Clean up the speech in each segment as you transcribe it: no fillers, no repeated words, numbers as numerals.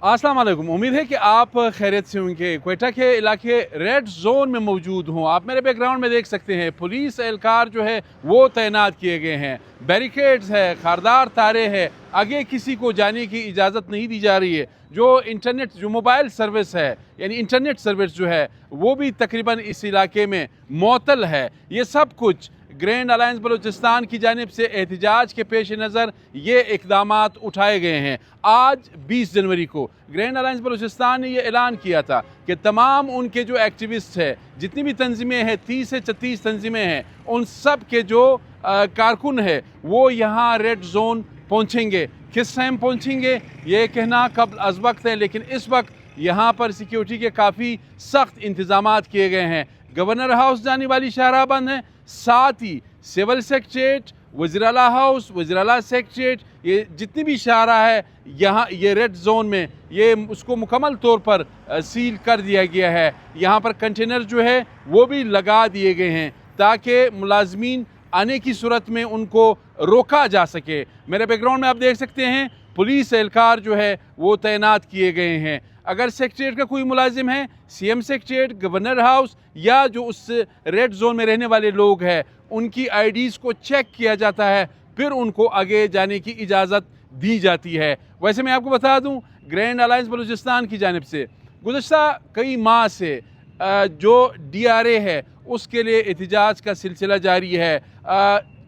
अस्सलाम वालेकुम। उम्मीद है कि आप खैरियत से होंगे। क्वेटा के इलाके रेड जोन में मौजूद हूँ। आप मेरे बैकग्राउंड में देख सकते हैं पुलिस एहलकार जो है वो तैनात किए गए हैं, बैरिकेड्स है, खारदार तारे हैं, आगे किसी को जाने की इजाज़त नहीं दी जा रही है। जो मोबाइल सर्विस है यानी इंटरनेट सर्विस जो है वो भी तकरीबन इस इलाके में मुअत्तल है। ये सब कुछ ग्रैंड अलायंस बलूचिस्तान की जानिब से एहतजाज के पेश नज़र ये इक़दामात उठाए गए हैं। आज 20 जनवरी को ग्रैंड अलायंस बलूचिस्तान ने ये ऐलान किया था कि तमाम उनके जो एक्टिविस्ट हैं, जितनी भी तंजीमें हैं, 30 से 36 तंजीमें हैं, उन सब के जो कारकुन है वो यहाँ रेड जोन पहुँचेंगे। किस टाइम पहुँचेंगे ये कहना कब अज़ वक्त है, लेकिन इस वक्त यहाँ पर सिक्योरिटी के काफ़ी सख्त इंतज़ामात किए गए हैं। गवर्नर हाउस जाने वाली शाहराह बंद है, साथ ही सिविल सेक्रेटरीट, वज़ीर-ए-आला हाउस, वज़ीर-ए-आला सेक्रेटरीट, ये जितनी भी शाहराह है यहाँ ये रेड जोन में ये उसको मुकम्मल तौर पर सील कर दिया गया है। यहाँ पर कंटेनर जो है वो भी लगा दिए गए हैं ताकि मुलाजमीन आने की सूरत में उनको रोका जा सके। मेरे बैकग्राउंड में आप देख सकते हैं पुलिस एहलकार जो है वो तैनात किए गए हैं। अगर सेक्रेटरीट का कोई मुलाजिम है, सीएम सेक्रेटरीट, गवर्नर हाउस या जो उस रेड जोन में रहने वाले लोग हैं उनकी आईडीज़ को चेक किया जाता है, फिर उनको आगे जाने की इजाज़त दी जाती है। वैसे मैं आपको बता दूं ग्रैंड अलायंस बलूचिस्तान की जानिब से गुज़श्ता कई माह से जो DRA है उसके लिए एहतजाज का सिलसिला जारी है।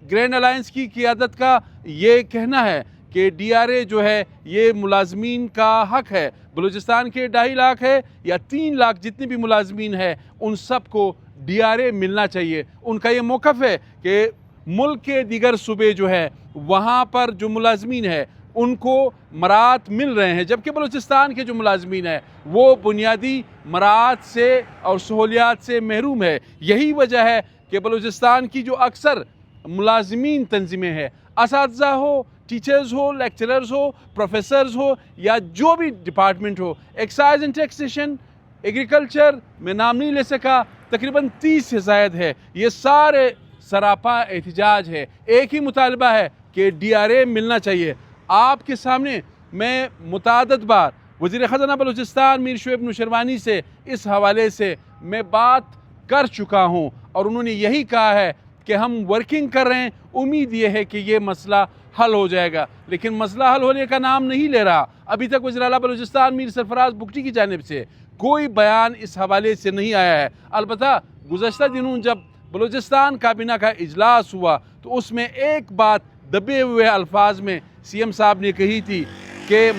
ग्रैंड अलायंस की क़ियादत का ये कहना है कि DRA जो है ये मुलाजमीन का हक है। बलूचिस्तान के 2.5 लाख है या 3 लाख जितने भी मुलाजमीन है उन सब को DRA मिलना चाहिए। उनका ये मौक़िफ़ है कि मुल्क के दीगर सूबे जो है वहाँ पर जो मुलाजमीन है उनको मराहत मिल रहे हैं, जबकि बलूचिस्तान के जो मुलाजमीन है वो बुनियादी मराहत से और सहूलियात से महरूम है। यही वजह है कि बलूचिस्तान की जो अक्सर मुलाजमीन तंजीमें हैं, असातिज़ा हो, टीचर्स हो, लेक्चरर्स हो, प्रोफेसर्स हो या जो भी डिपार्टमेंट हो, एक्साइज एंड टैक्सेशन, एग्रीकल्चर में नाम नहीं ले सका, तकरीबन 30 से ज़ायद है, ये सारे सरापा एहतजाज है। एक ही मुतालबा है कि DRA मिलना चाहिए। आपके सामने मैं मुतादद बार वज़ीर ख़ज़ाना बलूचिस्तान मीर शोएब नूशरवानी से इस हवाले से मैं बात कर चुका हूँ और उन्होंने यही कहा है कि हम वर्किंग कर रहे हैं, उम्मीद ये है कि ये मसला हल हो जाएगा, लेकिन मसला हल होने का नाम नहीं ले रहा। अभी तक वज़ीर-ए-आला बलूचिस्तान मीर सरफराज बुगटी की जानिब से कोई बयान इस हवाले से नहीं आया है। अलबत्ता गुज़श्ता दिनों जब बलूचिस्तान काबीना का इजलास हुआ तो उसमें एक बात दबे हुए अल्फाज में CM साहब ने कही थी कि